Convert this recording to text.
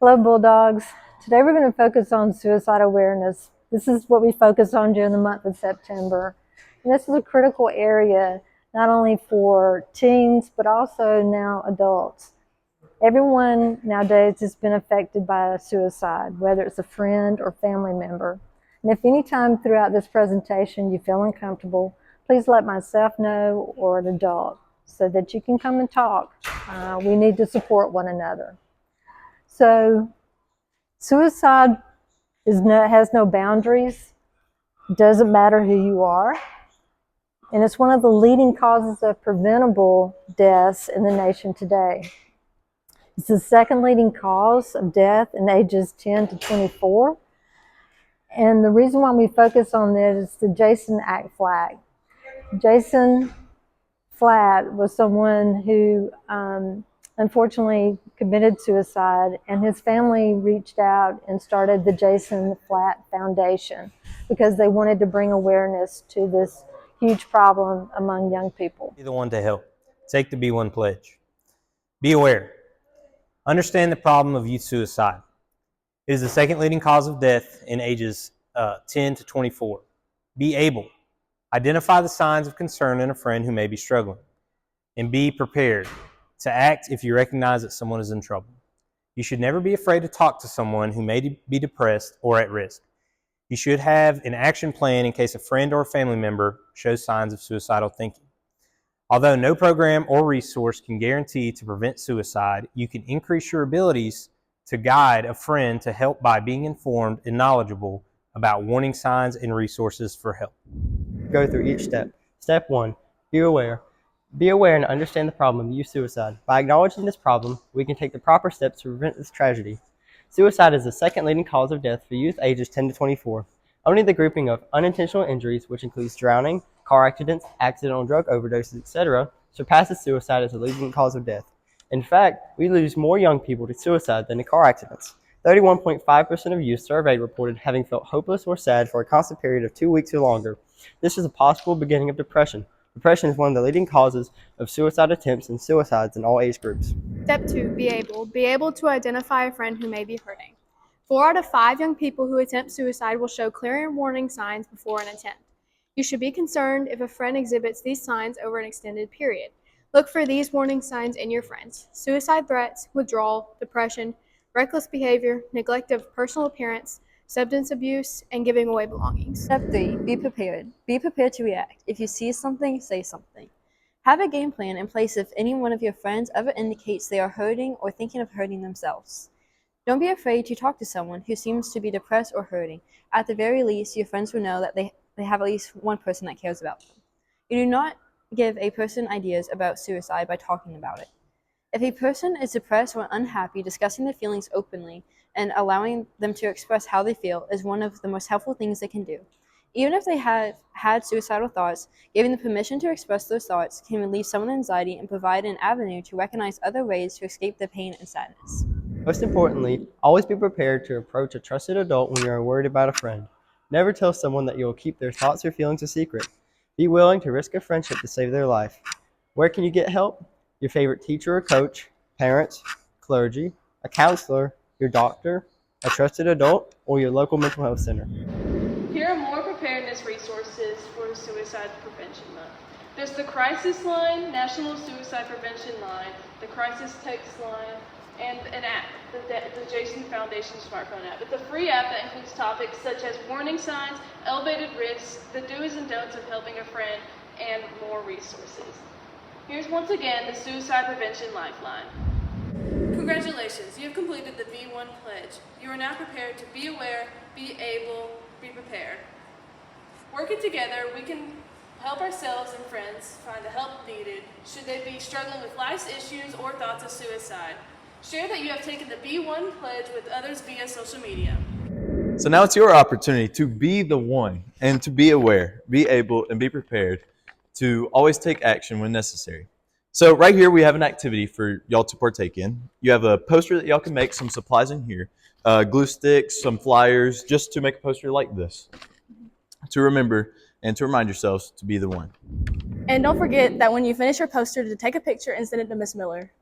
Hello, Bulldogs. Today we're going to focus on suicide awareness. This is what we focus on during the month of September. And this is a critical area, not only for teens, but also now adults. Everyone nowadays has been affected by a suicide, whether it's a friend or family member. And if any time throughout this presentation you feel uncomfortable, please let myself know or an adult so that you can come and talk. We need to support one another. So suicide has no boundaries. It doesn't matter who you are. And it's one of the leading causes of preventable deaths in the nation today. It's the second leading cause of death in ages 10 to 24. And the reason why we focus on this is the Jason Act flag. Jason Flatt was someone who unfortunately committed suicide, and his family reached out and started the Jason Flatt Foundation because they wanted to bring awareness to this huge problem among young people. Be the one to help. Take the Be One pledge. Be aware. Understand the problem of youth suicide. It is the second leading cause of death in ages 10 to 24. Be able. Identify the signs of concern in a friend who may be struggling. And be prepared to act if you recognize that someone is in trouble. You should never be afraid to talk to someone who may be depressed or at risk. You should have an action plan in case a friend or a family member shows signs of suicidal thinking. Although no program or resource can guarantee to prevent suicide, you can increase your abilities to guide a friend to help by being informed and knowledgeable about warning signs and resources for help. Go through each step. Step 1. Be aware. Be aware and understand the problem of youth suicide. By acknowledging this problem, we can take the proper steps to prevent this tragedy. Suicide is the second leading cause of death for youth ages 10 to 24. Only the grouping of unintentional injuries, which includes drowning, car accidents, accidental drug overdoses, etc., surpasses suicide as the leading cause of death. In fact, we lose more young people to suicide than to car accidents. 31.5% of youth surveyed reported having felt hopeless or sad for a constant period of 2 weeks or longer. This is a possible beginning of depression. Depression is one of the leading causes of suicide attempts and suicides in all age groups. Step 2. Be able. Be able to identify a friend who may be hurting. 4 out of 5 young people who attempt suicide will show clear warning signs before an attempt. You should be concerned if a friend exhibits these signs over an extended period. Look for these warning signs in your friends: suicide threats, withdrawal, depression, reckless behavior, neglect of personal appearance, substance abuse, and giving away belongings. Step 3. Be prepared. Be prepared to react. If you see something, say something. Have a game plan in place if any one of your friends ever indicates they are hurting or thinking of hurting themselves. Don't be afraid to talk to someone who seems to be depressed or hurting. At the very least, your friends will know that they have at least one person that cares about them. You do not give a person ideas about suicide by talking about it. If a person is depressed or unhappy, discussing their feelings openly and allowing them to express how they feel is one of the most helpful things they can do. Even if they have had suicidal thoughts, giving them permission to express those thoughts can relieve some of the anxiety and provide an avenue to recognize other ways to escape the pain and sadness. Most importantly, always be prepared to approach a trusted adult when you are worried about a friend. Never tell someone that you will keep their thoughts or feelings a secret. Be willing to risk a friendship to save their life. Where can you get help? Your favorite teacher or coach, parents, clergy, a counselor, your doctor, a trusted adult, or your local mental health center. Here are more preparedness resources for Suicide Prevention Month. There's the Crisis Line, National Suicide Prevention Line, the Crisis Text Line, and an app, the Jason Foundation smartphone app. It's a free app that includes topics such as warning signs, elevated risks, the do's and don'ts of helping a friend, and more resources. Here's once again the Suicide Prevention Lifeline. Congratulations, you have completed the Be One pledge. You are now prepared to be aware, be able, be prepared. Working together, we can help ourselves and friends find the help needed should they be struggling with life's issues or thoughts of suicide. Share that you have taken the Be One pledge with others via social media. So now it's your opportunity to be the one and to be aware, be able, and be prepared to always take action when necessary. So right here we have an activity for y'all to partake in. You have a poster that y'all can make, some supplies in here, glue sticks, some flyers, just to make a poster like this, to remember and to remind yourselves to be the one. And don't forget that when you finish your poster to take a picture and send it to Miss Miller.